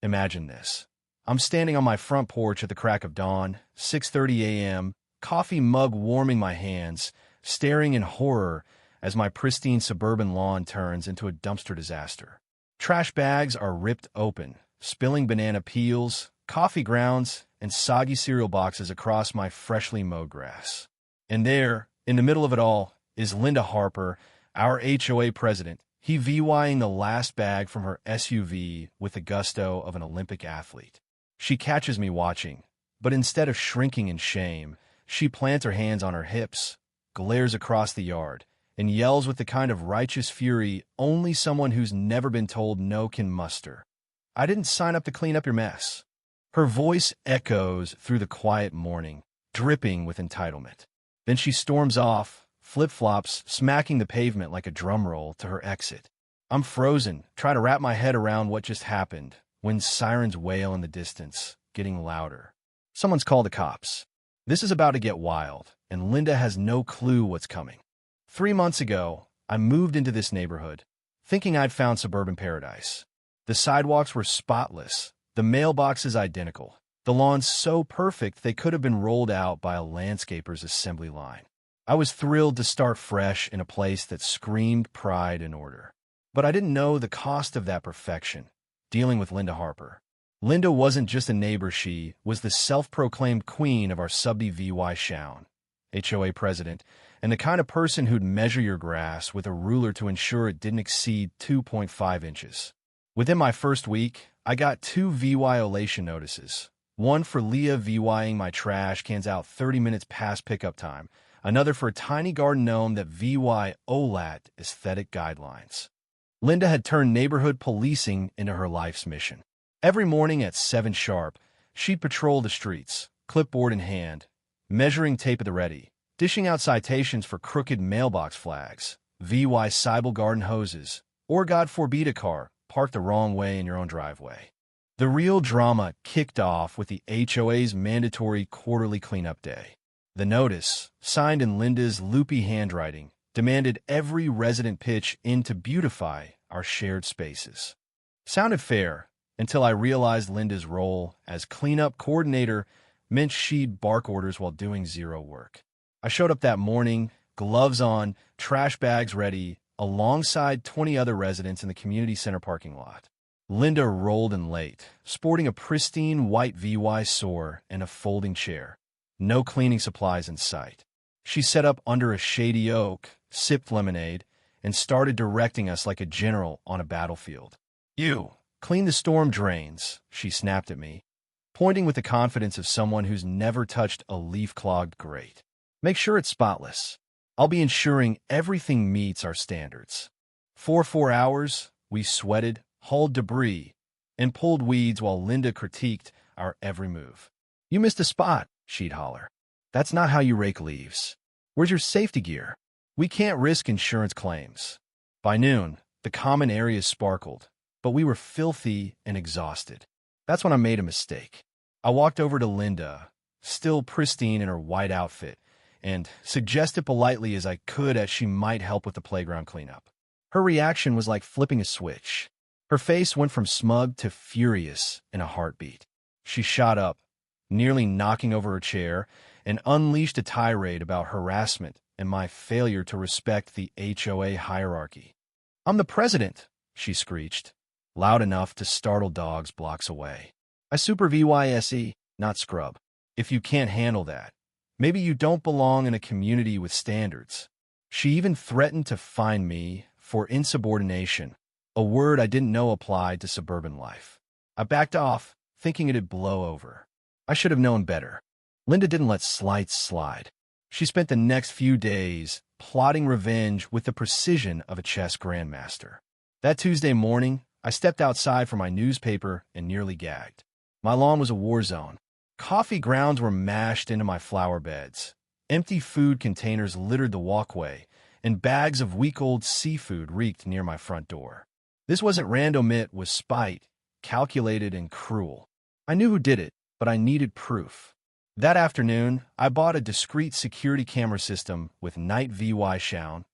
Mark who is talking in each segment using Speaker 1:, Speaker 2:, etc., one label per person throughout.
Speaker 1: Imagine this. I'm standing on my front porch at the crack of dawn, 6:30 a.m., coffee mug warming my hands, staring in horror as my pristine suburban lawn turns into a dumpster disaster. Trash bags are ripped open, spilling banana peels, coffee grounds, and soggy cereal boxes across my freshly mowed grass. And there, in the middle of it all, is Linda Harper, our HOA president, he VYing the last bag from her SUV with the gusto of an Olympic athlete. She catches me watching, but instead of shrinking in shame, she plants her hands on her hips, glares across the yard, and yells with the kind of righteous fury only someone who's never been told no can muster. "I didn't sign up to clean up your mess." Her voice echoes through the quiet morning, dripping with entitlement. Then she storms off, flip-flops, smacking the pavement like a drum roll to her exit. I'm frozen, trying to wrap my head around what just happened, when sirens wail in the distance, getting louder. Someone's called the cops. This is about to get wild, and Linda has no clue what's coming. 3 months ago, I moved into this neighborhood, thinking I'd found suburban paradise. The sidewalks were spotless, the mailboxes identical, the lawns so perfect they could have been rolled out by a landscaper's assembly line. I was thrilled to start fresh in a place that screamed pride and order. But I didn't know the cost of that perfection, dealing with Linda Harper. Linda wasn't just a neighbor, she was the self-proclaimed queen of our subdy VY Shown, HOA president, and the kind of person who'd measure your grass with a ruler to ensure it didn't exceed 2.5 inches. Within my first week, I got 2 VY-olation notices. One for Leah VYing my trash cans out 30 minutes past pickup time, another for a tiny garden gnome that VY-OLAT aesthetic guidelines. Linda had turned neighborhood policing into her life's mission. Every morning at 7 sharp, she'd patrol the streets, clipboard in hand, measuring tape at the ready, dishing out citations for crooked mailbox flags, VY Cybele garden hoses, or God forbid a car parked the wrong way in your own driveway. The real drama kicked off with the HOA's mandatory quarterly cleanup day. The notice, signed in Linda's loopy handwriting, demanded every resident pitch in to beautify our shared spaces. Sounded fair, until I realized Linda's role as cleanup coordinator meant she'd bark orders while doing zero work. I showed up that morning, gloves on, trash bags ready, alongside 20 other residents in the community center parking lot. Linda rolled in late, sporting a pristine white VY soar and a folding chair. No cleaning supplies in sight. She set up under a shady oak, sipped lemonade, and started directing us like a general on a battlefield. "You, clean the storm drains," she snapped at me, pointing with the confidence of someone who's never touched a leaf-clogged grate. "Make sure it's spotless. I'll be ensuring everything meets our standards." For 4 hours, we sweated, hauled debris, and pulled weeds while Linda critiqued our every move. "You missed a spot," she'd holler. "That's not how you rake leaves. Where's your safety gear? We can't risk insurance claims." By noon, the common areas sparkled, but we were filthy and exhausted. That's when I made a mistake. I walked over to Linda, still pristine in her white outfit, and suggested politely as I could as she might help with the playground cleanup. Her reaction was like flipping a switch. Her face went from smug to furious in a heartbeat. She shot up, nearly knocking over her chair, and unleashed a tirade about harassment and my failure to respect the HOA hierarchy. "I'm the president," she screeched, loud enough to startle dogs blocks away. "I super VYSE, not scrub. If you can't handle that, maybe you don't belong in a community with standards." She even threatened to fine me for insubordination, a word I didn't know applied to suburban life. I backed off, thinking it'd blow over. I should have known better. Linda didn't let slights slide. She spent the next few days plotting revenge with the precision of a chess grandmaster. That Tuesday morning, I stepped outside for my newspaper and nearly gagged. My lawn was a war zone. Coffee grounds were mashed into my flower beds. Empty food containers littered the walkway, and bags of week-old seafood reeked near my front door. This wasn't random, it was spite, calculated and cruel. I knew who did it, but I needed proof. That afternoon, I bought a discreet security camera system with night VY Shown,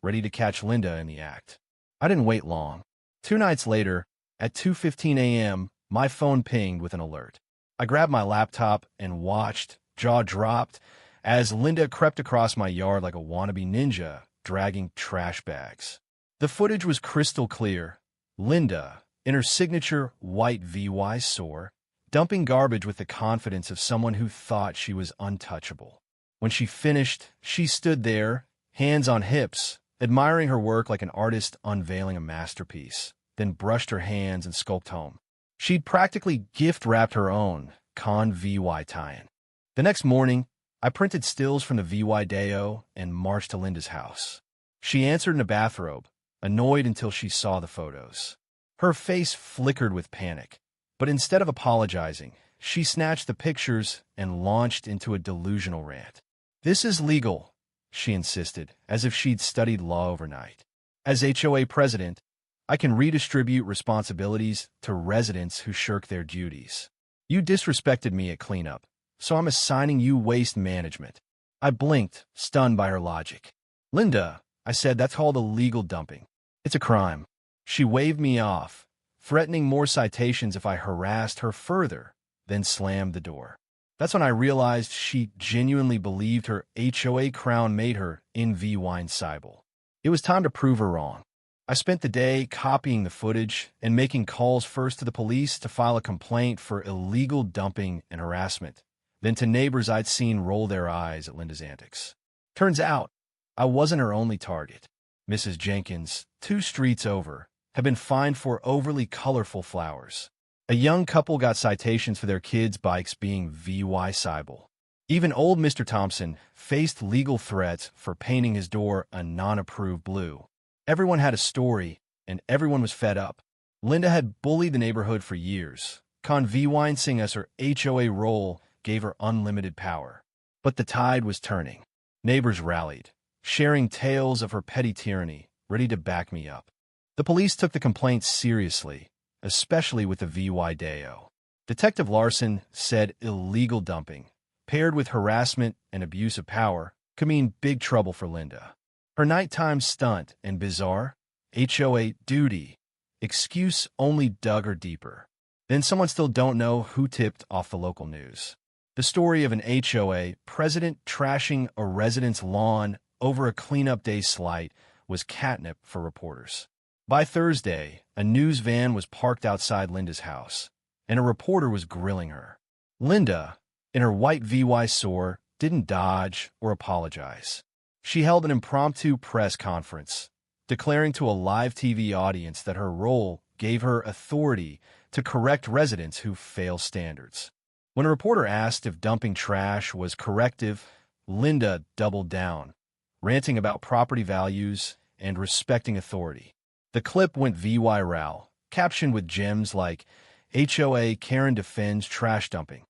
Speaker 1: ready to catch Linda in the act. I didn't wait long. 2 nights later, at 2:15 a.m., My phone pinged with an alert. I grabbed my laptop and watched, jaw dropped, as Linda crept across my yard like a wannabe ninja, dragging trash bags. The footage was crystal clear. Linda, in her signature white VY soar, dumping garbage with the confidence of someone who thought she was untouchable. When she finished, she stood there, hands on hips, admiring her work like an artist unveiling a masterpiece, then brushed her hands and skulked home. She'd practically gift-wrapped her own Con VY tie-in. The next morning, I printed stills from the VY Deo and marched to Linda's house. She answered in a bathrobe, annoyed until she saw the photos. Her face flickered with panic, but instead of apologizing, she snatched the pictures and launched into a delusional rant. "This is legal," she insisted, as if she'd studied law overnight. "As HOA president, I can redistribute responsibilities to residents who shirk their duties. You disrespected me at cleanup, so I'm assigning you waste management." I blinked, stunned by her logic. "Linda," I said, "that's called illegal dumping. It's a crime." She waved me off, threatening more citations if I harassed her further, then slammed the door. That's when I realized she genuinely believed her HOA crown made her invincible. It was time to prove her wrong. I spent the day copying the footage and making calls first to the police to file a complaint for illegal dumping and harassment, then to neighbors I'd seen roll their eyes at Linda's antics. Turns out, I wasn't her only target. Mrs. Jenkins, 2 streets over, had been fined for overly colorful flowers. A young couple got citations for their kids' bikes being VY-sible. Even old Mr. Thompson faced legal threats for painting his door a non-approved blue. Everyone had a story, and everyone was fed up. Linda had bullied the neighborhood for years. Conveniencing as her HOA role gave her unlimited power. But the tide was turning. Neighbors rallied, sharing tales of her petty tyranny, ready to back me up. The police took the complaints seriously, especially with the VY Deo. Detective Larson said illegal dumping, paired with harassment and abuse of power, could mean big trouble for Linda. Her nighttime stunt and bizarre HOA duty excuse only dug her deeper. Then someone still don't know who tipped off the local news. The story of an HOA president trashing a resident's lawn over a cleanup day slight was catnip for reporters. By Thursday, a news van was parked outside Linda's house, and a reporter was grilling her. Linda, in her white VY soar, didn't dodge or apologize. She held an impromptu press conference, declaring to a live TV audience that her role gave her authority to correct residents who fail standards. When a reporter asked if dumping trash was corrective, Linda doubled down, ranting about property values and respecting authority. The clip went viral, captioned with gems like, "HOA Karen defends trash dumping."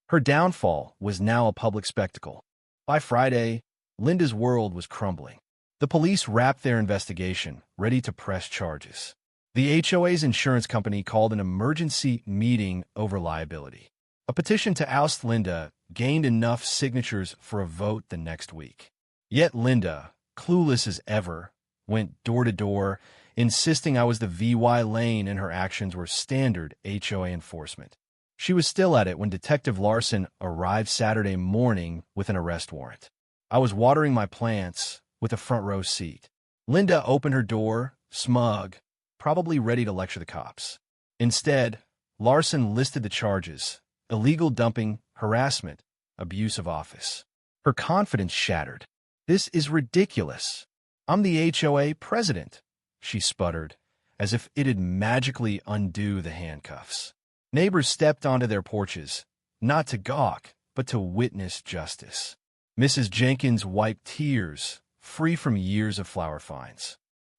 Speaker 1: Her downfall was now a public spectacle. By Friday, Linda's world was crumbling. The police wrapped their investigation, ready to press charges. The HOA's insurance company called an emergency meeting over liability. A petition to oust Linda gained enough signatures for a vote the next week. Yet Linda, clueless as ever, went door to door, insisting I was the VY lane and her actions were standard HOA enforcement. She was still at it when Detective Larson arrived Saturday morning with an arrest warrant. I was watering my plants with a front row seat. Linda opened her door, smug, probably ready to lecture the cops. Instead, Larson listed the charges: illegal dumping, harassment, abuse of office. Her confidence shattered. "This is ridiculous. I'm the HOA president," she sputtered, as if it'd magically undo the handcuffs. Neighbors stepped onto their porches, not to gawk, but to witness justice. Mrs. Jenkins wiped tears, free from years of flower fines.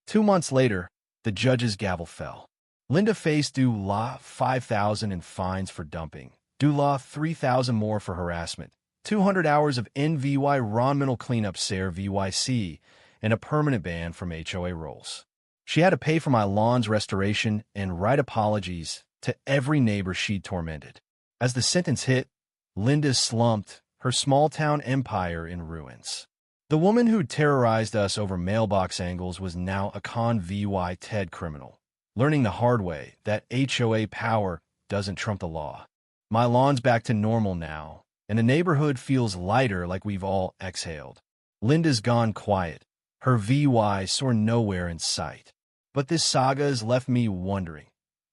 Speaker 1: 2 months later, the judge's gavel fell. Linda faced due law $5,000 in fines for dumping, due law $3,000 more for harassment, 200 hours of NVY environmental cleanup SARE VYC, and a permanent ban from HOA roles. She had to pay for my lawn's restoration and write apologies to every neighbor she'd tormented. As the sentence hit, Linda slumped, her small-town empire in ruins. The woman who'd terrorized us over mailbox angles was now a con VY TED criminal, learning the hard way that HOA power doesn't trump the law. My lawn's back to normal now, and the neighborhood feels lighter, like we've all exhaled. Linda's gone quiet. Her VY soar nowhere in sight. But this saga has left me wondering,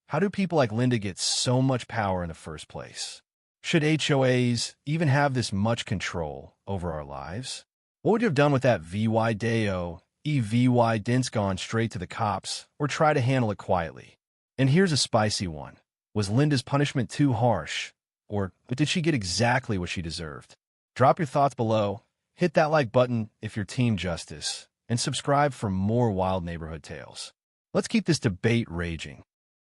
Speaker 1: how do people like Linda get so much power in the first place? Should HOAs even have this much control over our lives? What would you have done with that VY Deo, EVY Dent's gone straight to the cops, or try to handle it quietly? And here's a spicy one. Was Linda's punishment too harsh? Or did she get exactly what she deserved? Drop your thoughts below, hit that like button if you're team justice, and subscribe for more wild neighborhood tales. Let's keep this debate raging.